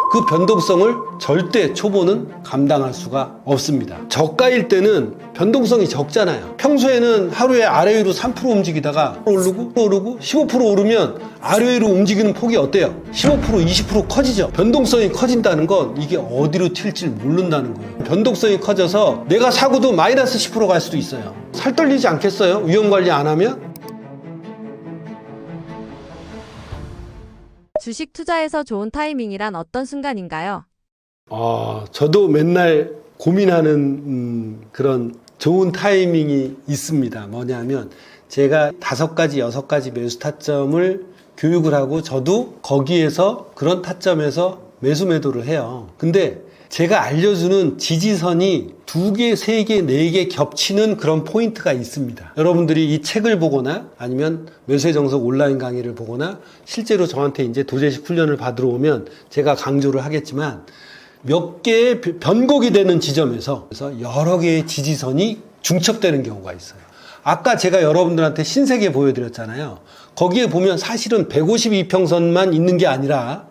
그 변동성을 절대 초보는 감당할 수가 없습니다. 저가일 때는 변동성이 적잖아요. 평소에는 하루에 아래 위로 3% 움직이다가 오르고 15% 오르면 아래 위로 움직이는 폭이 어때요? 15% 20% 커지죠. 변동성이 커진다는 건 이게 어디로 튈지 모른다는 거예요. 변동성이 커져서 내가 사고도 마이너스 10% 갈 수도 있어요. 살 떨리지 않겠어요? 위험 관리 안 하면? 주식 투자에서 좋은 타이밍이란 어떤 순간인가요? 저도 맨날 고민하는 그런 좋은 타이밍이 있습니다. 뭐냐면 제가 5가지, 6가지 매수 타점을 교육을 하고 저도 거기에서 그런 타점에서 매수 매도를 해요. 근데 제가 알려주는 지지선이 2개, 3개, 4개 겹치는 그런 포인트가 있습니다. 여러분들이 이 책을 보거나 아니면 매수의 정석 온라인 강의를 보거나 실제로 저한테 이제 도제식 훈련을 받으러 오면 제가 강조를 하겠지만 몇 개의 변곡이 되는 지점에서 여러 개의 지지선이 중첩되는 경우가 있어요. 아까 제가 여러분들한테 신세계 보여드렸잖아요. 거기에 보면 사실은 152평선만 있는 게 아니라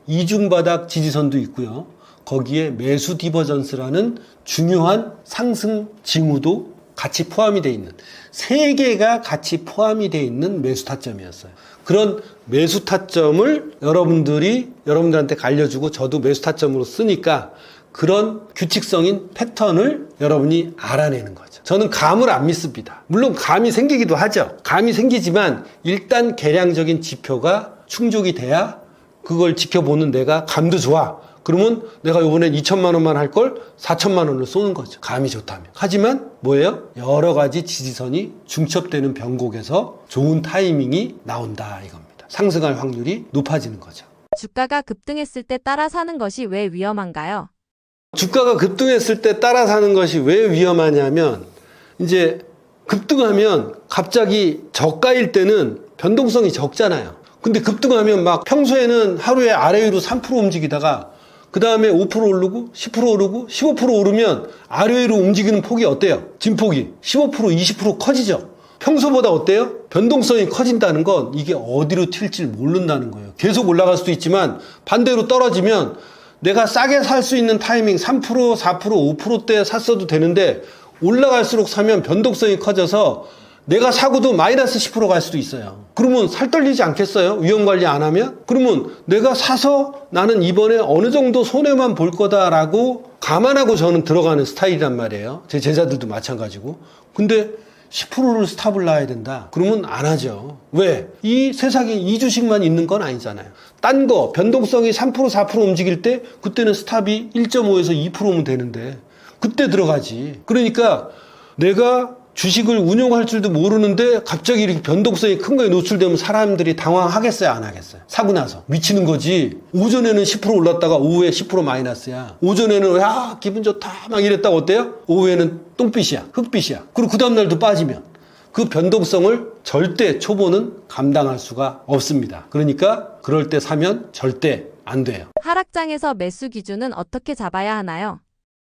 이중바닥 지지선도 있고요. 거기에 매수 디버전스라는 중요한 상승 징후도 같이 포함이 되어 있는 3개가 같이 포함이 되어 있는 매수 타점이었어요. 그런 매수 타점을 여러분들한테 알려주고 저도 매수 타점으로 쓰니까 그런 규칙성인 패턴을 여러분이 알아내는 거죠. 저는 감을 안 믿습니다. 물론 감이 생기기도 하죠. 감이 생기지만 일단 계량적인 지표가 충족이 돼야 그걸 지켜보는 내가 감도 좋아. 그러면 내가 이번엔 2천만 원만 할 걸 4천만 원을 쏘는 거죠. 감이 좋다면. 하지만 뭐예요? 여러 가지 지지선이 중첩되는 변곡에서 좋은 타이밍이 나온다 이겁니다. 상승할 확률이 높아지는 거죠. 주가가 급등했을 때 따라 사는 것이 왜 위험한가요? 주가가 급등했을 때 따라 사는 것이 왜 위험하냐면 이제 급등하면 갑자기 저가일 때는 변동성이 적잖아요. 근데 급등하면 막 평소에는 하루에 아래 위로 3% 움직이다가 그 다음에 5% 오르고 10% 오르고 15% 오르면 아래 위로 움직이는 폭이 어때요? 진폭이 15% 20% 커지죠. 평소보다 어때요? 변동성이 커진다는 건 이게 어디로 튈지 모른다는 거예요. 계속 올라갈 수도 있지만 반대로 떨어지면 내가 싸게 살 수 있는 타이밍 3%, 4%, 5%대 샀어도 되는데 올라갈수록 사면 변동성이 커져서 내가 사고도 마이너스 10% 갈 수도 있어요. 그러면 살 떨리지 않겠어요? 위험 관리 안 하면? 그러면 내가 사서 나는 이번에 어느 정도 손해만 볼 거다라고 감안하고 저는 들어가는 스타일이란 말이에요. 제 제자들도 마찬가지고. 근데 10%를 스탑을 놔야 된다. 그러면 안 하죠. 왜? 이 세상에 이 주식만 있는 건 아니잖아요. 딴 거 변동성이 3%, 4% 움직일 때 그때는 스탑이 1.5에서 2%면 되는데 그때 들어가지. 그러니까 내가 주식을 운용할 줄도 모르는데 갑자기 이렇게 변동성이 큰 거에 노출되면 사람들이 당황하겠어요? 안 하겠어요? 사고 나서 미치는 거지. 오전에는 10% 올랐다가 오후에 10% 마이너스야. 오전에는 야 기분 좋다 막 이랬다가 어때요? 오후에는 똥빛이야 흑빛이야. 그리고 그 다음날도 빠지면 그 변동성을 절대 초보는 감당할 수가 없습니다. 그러니까 그럴 때 사면 절대 안 돼요. 하락장에서 매수 기준은 어떻게 잡아야 하나요?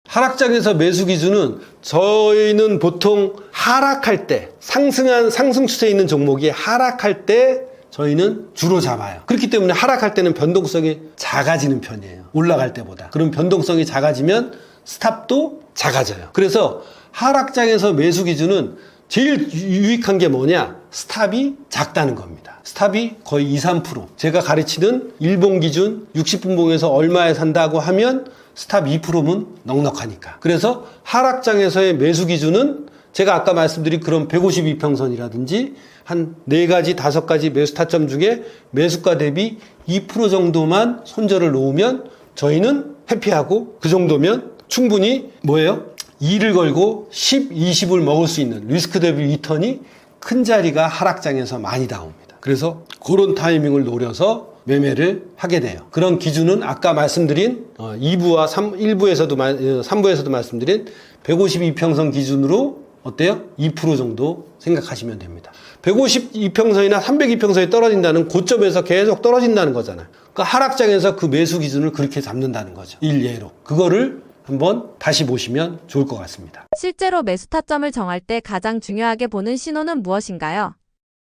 하락장에서 매수 기준은 저희는 보통 하락할 때 상승 추세에 있는 종목이 하락할 때 저희는 주로 잡아요. 그렇기 때문에 하락할 때는 변동성이 작아지는 편이에요. 올라갈 때보다. 그럼 변동성이 작아지면 스탑도 작아져요. 그래서 하락장에서 매수 기준은 제일 유익한 게 뭐냐? 스탑이 작다는 겁니다. 스탑이 거의 2, 3%. 제가 가르치는 일봉 기준 60분봉에서 얼마에 산다고 하면 스탑 2%면 넉넉하니까. 그래서 하락장에서의 매수 기준은 제가 아까 말씀드린 그런 152평선이라든지 한 4가지, 5가지 매수 타점 중에 매수가 대비 2% 정도만 손절을 놓으면 저희는 회피하고 그 정도면 충분히 뭐예요? 2를 걸고 10, 20을 먹을 수 있는 리스크 대비 리턴이 큰 자리가 하락장에서 많이 나옵니다. 그래서 그런 타이밍을 노려서 매매를 하게 돼요. 그런 기준은 아까 말씀드린 2부와 3부에서도 말씀드린 152평선 기준으로 어때요? 2% 정도 생각하시면 됩니다. 152평선이나 302평선이 떨어진다는 고점에서 계속 떨어진다는 거잖아요. 그러니까 하락장에서 그 매수 기준을 그렇게 잡는다는 거죠. 일례로. 그거를 한번 다시 보시면 좋을 것 같습니다. 실제로 매수 타점을 정할 때 가장 중요하게 보는 신호는 무엇인가요?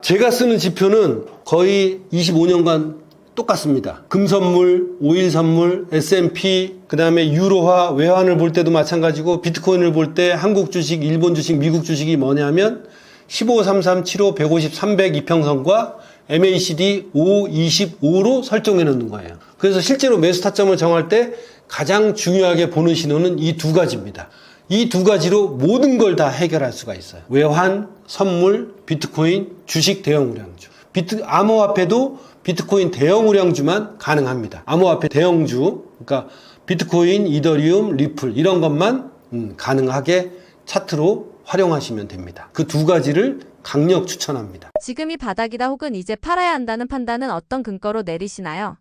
제가 쓰는 지표는 거의 25년간 똑같습니다. 금선물, 오일선물, S&P, 그 다음에 유로화, 외환을 볼 때도 마찬가지고 비트코인을 볼 때 한국 주식, 일본 주식, 미국 주식이 뭐냐면 15, 33, 75, 150, 300 이평선과 MACD 5, 25로 설정해 놓는 거예요. 그래서 실제로 매수 타점을 정할 때 가장 중요하게 보는 신호는 이 두 가지입니다. 이 두 가지로 모든 걸 다 해결할 수가 있어요. 외환, 선물, 비트코인, 주식 대형 우량주. 암호화폐도 비트코인 대형 우량주만 가능합니다. 암호화폐 대형주, 그러니까 비트코인, 이더리움, 리플 이런 것만 가능하게 차트로 활용하시면 됩니다. 그 두 가지를 강력 추천합니다. 지금이 바닥이다 혹은 이제 팔아야 한다는 판단은 어떤 근거로 내리시나요?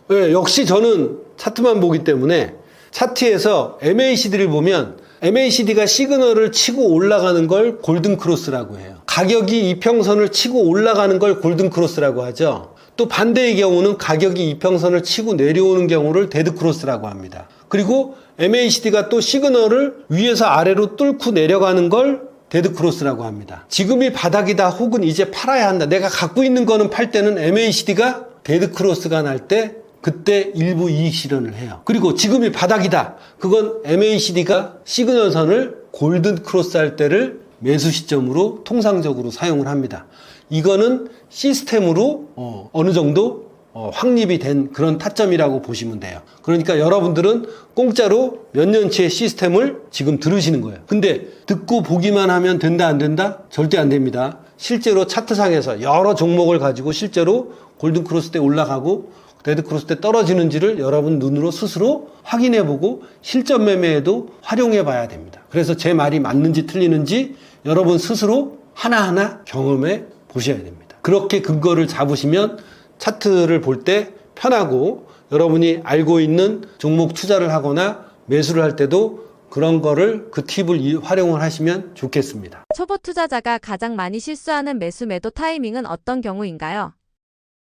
네, 역시 저는 차트만 보기 때문에 차트에서 MACD를 보면 MACD가 시그널을 치고 올라가는 걸 골든 크로스라고 해요. 가격이 이평선을 치고 올라가는 걸 골든 크로스라고 하죠. 또 반대의 경우는 가격이 이평선을 치고 내려오는 경우를 데드 크로스라고 합니다. 그리고 MACD가 또 시그널을 위에서 아래로 뚫고 내려가는 걸 데드 크로스라고 합니다. 지금이 바닥이다 혹은 이제 팔아야 한다. 내가 갖고 있는 거는 팔 때는 MACD가 데드 크로스가 날 때 그때 일부 이익 실현을 해요. 그리고 지금이 바닥이다. 그건 MACD가 시그널선을 골든 크로스 할 때를 매수 시점으로 통상적으로 사용을 합니다. 이거는 시스템으로 어느 정도 확립이 된 그런 타점이라고 보시면 돼요. 그러니까 여러분들은 공짜로 몇 년치의 시스템을 지금 들으시는 거예요. 근데 듣고 보기만 하면 된다 안 된다? 절대 안 됩니다. 실제로 차트상에서 여러 종목을 가지고 실제로 골든 크로스 때 올라가고 데드 크로스 때 떨어지는지를 여러분 눈으로 스스로 확인해보고 실전 매매에도 활용해 봐야 됩니다. 그래서 제 말이 맞는지 틀리는지 여러분 스스로 하나하나 경험해 보셔야 됩니다. 그렇게 근거를 잡으시면 차트를 볼 때 편하고 여러분이 알고 있는 종목 투자를 하거나 매수를 할 때도 그런 거를 그 팁을 활용을 하시면 좋겠습니다. 초보 투자자가 가장 많이 실수하는 매수 매도 타이밍은 어떤 경우인가요?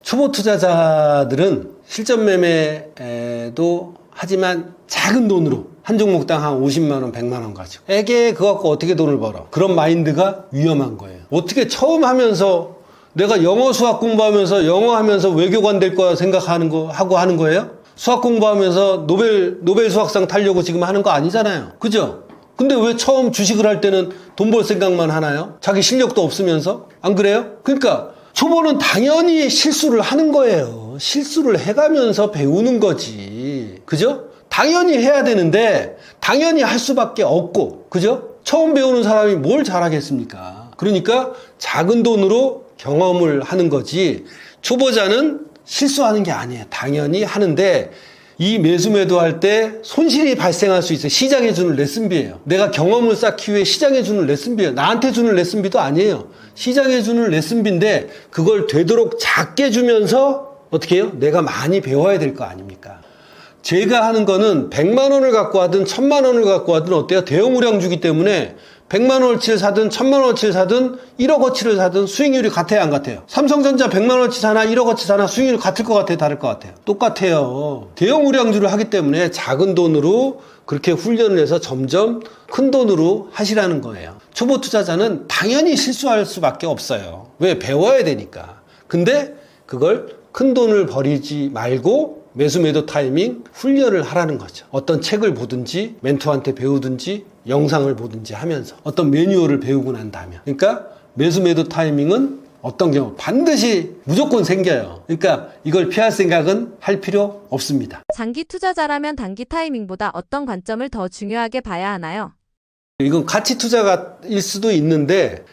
초보 투자자들은 실전 매매도 하지만 작은 돈으로 한 종목당 한 50만 원, 100만 원 가지고 에게 그거 갖고 어떻게 돈을 벌어? 그런 마인드가 위험한 거예요. 어떻게 처음 하면서 내가 영어 수학 공부하면서 영어 하면서 외교관 될 거야 생각하는 거 하고 하는 거예요? 수학 공부하면서 노벨 수학상 타려고 지금 하는 거 아니잖아요. 그죠? 근데 왜 처음 주식을 할 때는 돈 벌 생각만 하나요? 자기 실력도 없으면서? 안 그래요? 그러니까 초보는 당연히 실수를 하는 거예요. 실수를 해가면서 배우는 거지. 그죠? 당연히 해야 되는데 당연히 할 수밖에 없고, 그죠? 처음 배우는 사람이 뭘 잘하겠습니까? 그러니까 작은 돈으로 경험을 하는 거지 초보자는 실수하는 게 아니에요. 당연히 하는데 이 매수 매도할 때 손실이 발생할 수 있어요. 시장에 주는 레슨비예요. 내가 경험을 쌓기 위해 시장에 주는 레슨비예요. 나한테 주는 레슨비도 아니에요. 시장에 주는 레슨비인데 그걸 되도록 작게 주면서 어떻게 해요? 내가 많이 배워야 될 거 아닙니까? 제가 하는 거는 100만 원을 갖고 하든 1000만 원을 갖고 하든 어때요? 대형 우량주기 때문에 100만 원어치를 사든 1000만 원어치를 사든 1억어치를 사든 수익률이 같아요, 안 같아요? 삼성전자 100만 원어치 사나 1억어치 사나 수익률이 같을 것 같아요, 다를 것 같아요? 똑같아요. 대형 우량주를 하기 때문에 작은 돈으로 그렇게 훈련을 해서 점점 큰 돈으로 하시라는 거예요. 초보 투자자는 당연히 실수할 수밖에 없어요. 왜? 배워야 되니까. 근데 그걸 큰 돈을 버리지 말고 매수 매도 타이밍 훈련을 하라는 거죠. 어떤 책을 보든지 멘토한테 배우든지 영상을 보든지 하면서 어떤 매뉴얼을 배우고 난 다음에, 그러니까 매수 매도 타이밍은 어떤 경우 반드시 무조건 생겨요. 그러니까 이걸 피할 생각은 할 필요 없습니다. 장기 투자자라면 단기 타이밍보다 어떤 관점을 더 중요하게 봐야 하나요? 이건 가치 투자일 수도 있는데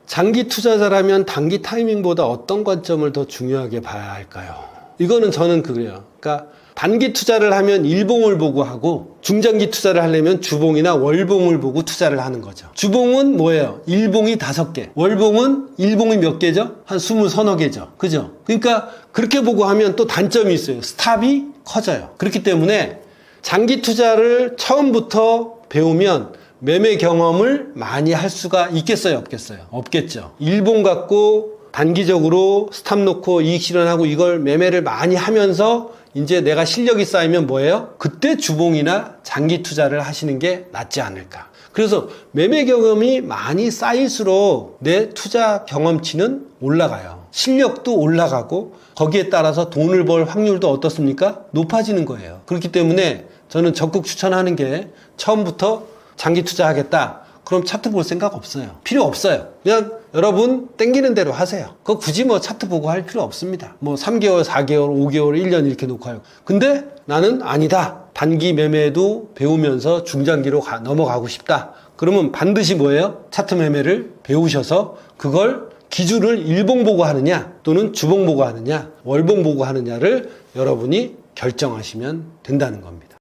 장기 투자자라면 단기 타이밍보다 어떤 관점을 더 중요하게 봐야 할까요? 이거는 저는 그래요. 그러니까 단기 투자를 하면 일봉을 보고 하고 중장기 투자를 하려면 주봉이나 월봉을 보고 투자를 하는 거죠. 주봉은 뭐예요? 일봉이 5개. 월봉은 일봉이 몇 개죠? 한 20 서너 개죠. 그죠? 그러니까 그렇게 보고 하면 또 단점이 있어요. 스탑이 커져요. 그렇기 때문에 장기 투자를 처음부터 배우면 매매 경험을 많이 할 수가 있겠어요? 없겠어요? 없겠죠. 일봉 갖고 단기적으로 스탑 놓고 이익 실현하고 이걸 매매를 많이 하면서 이제 내가 실력이 쌓이면 뭐예요? 그때 주봉이나 장기 투자를 하시는 게 낫지 않을까. 그래서 매매 경험이 많이 쌓일수록 내 투자 경험치는 올라가요. 실력도 올라가고 거기에 따라서 돈을 벌 확률도 어떻습니까? 높아지는 거예요. 그렇기 때문에 저는 적극 추천하는 게 처음부터 장기 투자하겠다. 그럼 차트 볼 생각 없어요. 필요 없어요. 그냥 여러분 땡기는 대로 하세요. 그거 굳이 뭐 차트 보고 할 필요 없습니다. 뭐 3개월, 4개월, 5개월, 1년 이렇게 놓고 하요. 근데 나는 아니다. 단기 매매도 배우면서 중장기로 넘어가고 싶다. 그러면 반드시 뭐예요? 차트 매매를 배우셔서 그걸 기준을 일봉 보고 하느냐 또는 주봉 보고 하느냐 월봉 보고 하느냐를 여러분이 결정하시면 된다는 겁니다.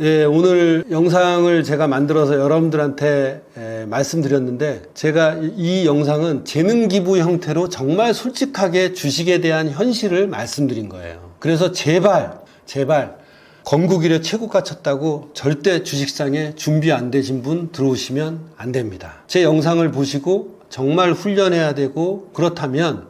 예, 오늘 영상을 제가 만들어서 여러분들한테 말씀드렸는데 제가 이 영상은 재능 기부 형태로 정말 솔직하게 주식에 대한 현실을 말씀드린 거예요. 그래서 제발 건국이래 최고가 쳤다고 절대 주식상에 준비 안 되신 분 들어오시면 안 됩니다. 제 영상을 보시고 정말 훈련해야 되고 그렇다면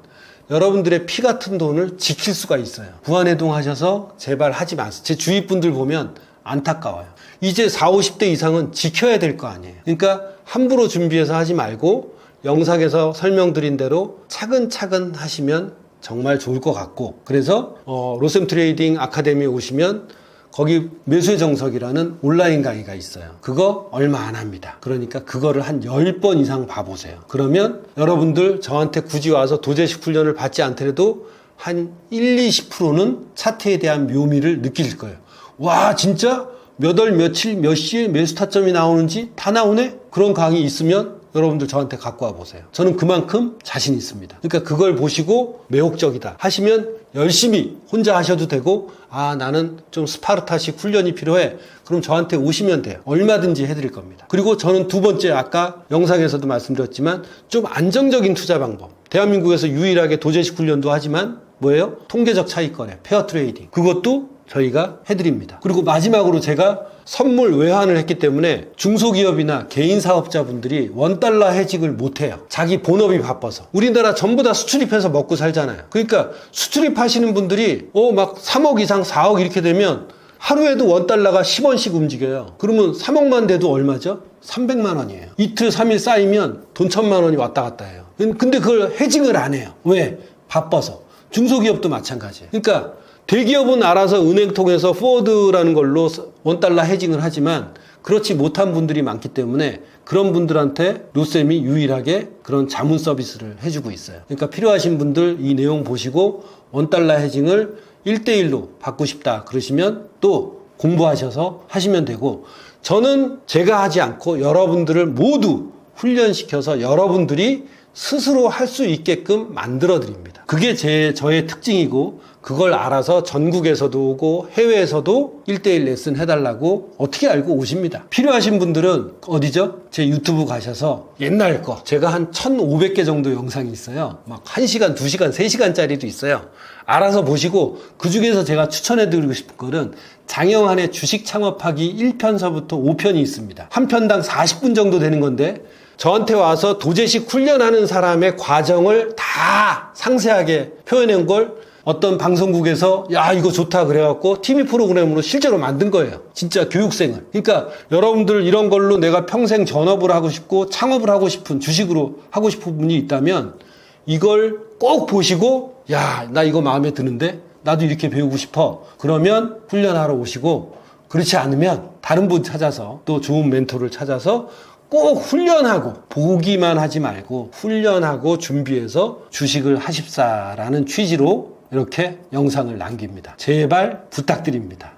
여러분들의 피 같은 돈을 지킬 수가 있어요. 부안해동 하셔서 제발 하지 마세요. 제 주위 분들 보면 안타까워요. 이제 40, 50대 이상은 지켜야 될 거 아니에요. 그러니까 함부로 준비해서 하지 말고 영상에서 설명드린 대로 차근차근 하시면 정말 좋을 것 같고 그래서 로셈 트레이딩 아카데미에 오시면 거기 매수의 정석이라는 온라인 강의가 있어요. 그거 얼마 안 합니다. 그러니까 그거를 한 10번 이상 봐보세요. 그러면 여러분들 저한테 굳이 와서 도제식 훈련을 받지 않더라도 한 1, 20%는 차트에 대한 묘미를 느낄 거예요. 와 진짜 몇 월 며칠 몇 시에 매수 타점이 나오는지 다 나오네? 그런 강의 있으면 여러분들 저한테 갖고 와 보세요. 저는 그만큼 자신 있습니다. 그러니까 그걸 보시고 매혹적이다 하시면 열심히 혼자 하셔도 되고 아 나는 좀 스파르타식 훈련이 필요해. 그럼 저한테 오시면 돼요. 얼마든지 해드릴 겁니다. 그리고 저는 두 번째 아까 영상에서도 말씀드렸지만 좀 안정적인 투자 방법. 대한민국에서 유일하게 도제식 훈련도 하지만 뭐예요? 통계적 차익거래, 페어 트레이딩. 그것도 저희가 해드립니다. 그리고 마지막으로 제가 선물 외환을 했기 때문에 중소기업이나 개인 사업자분들이 원달러 해직을 못해요. 자기 본업이 바빠서. 우리나라 전부 다 수출입해서 먹고 살잖아요. 그러니까 수출입하시는 분들이 막 3억 이상 4억 이렇게 되면 하루에도 원달러가 10원씩 움직여요. 그러면 3억만 돼도 얼마죠? 300만 원이에요. 이틀 3일 쌓이면 돈 1000만 원이 왔다 갔다 해요. 근데 그걸 해징을 안 해요. 왜? 바빠서. 중소기업도 마찬가지예요. 그러니까 대기업은 알아서 은행 통해서 포워드라는 걸로 원달러 해징을 하지만 그렇지 못한 분들이 많기 때문에 그런 분들한테 로셈이 유일하게 그런 자문 서비스를 해주고 있어요. 그러니까 필요하신 분들 이 내용 보시고 원달러 해징을 1대1로 받고 싶다 그러시면 또 공부하셔서 하시면 되고 저는 제가 하지 않고 여러분들을 모두 훈련시켜서 여러분들이 스스로 할 수 있게끔 만들어 드립니다. 그게 저의 특징이고 그걸 알아서 전국에서도 오고 해외에서도 1대1 레슨 해달라고 어떻게 알고 오십니다. 필요하신 분들은 어디죠? 제 유튜브 가셔서 옛날 거 제가 한 1500개 정도 영상이 있어요. 막 1시간, 2시간, 3시간짜리도 있어요. 알아서 보시고 그 중에서 제가 추천해드리고 싶은 거는 장영한의 주식 창업하기 1편서부터 5편이 있습니다. 한 편당 40분 정도 되는 건데 저한테 와서 도제식 훈련하는 사람의 과정을 다 상세하게 표현한 걸 어떤 방송국에서 야 이거 좋다 그래갖고 TV 프로그램으로 실제로 만든 거예요. 진짜 교육생을. 그러니까 여러분들 이런 걸로 내가 평생 전업을 하고 싶고 창업을 하고 싶은 주식으로 하고 싶은 분이 있다면 이걸 꼭 보시고 야 나 이거 마음에 드는데 나도 이렇게 배우고 싶어. 그러면 훈련하러 오시고 그렇지 않으면 다른 분 찾아서 또 좋은 멘토를 찾아서 꼭 훈련하고 보기만 하지 말고 훈련하고 준비해서 주식을 하십사라는 취지로 이렇게 영상을 남깁니다. 제발 부탁드립니다.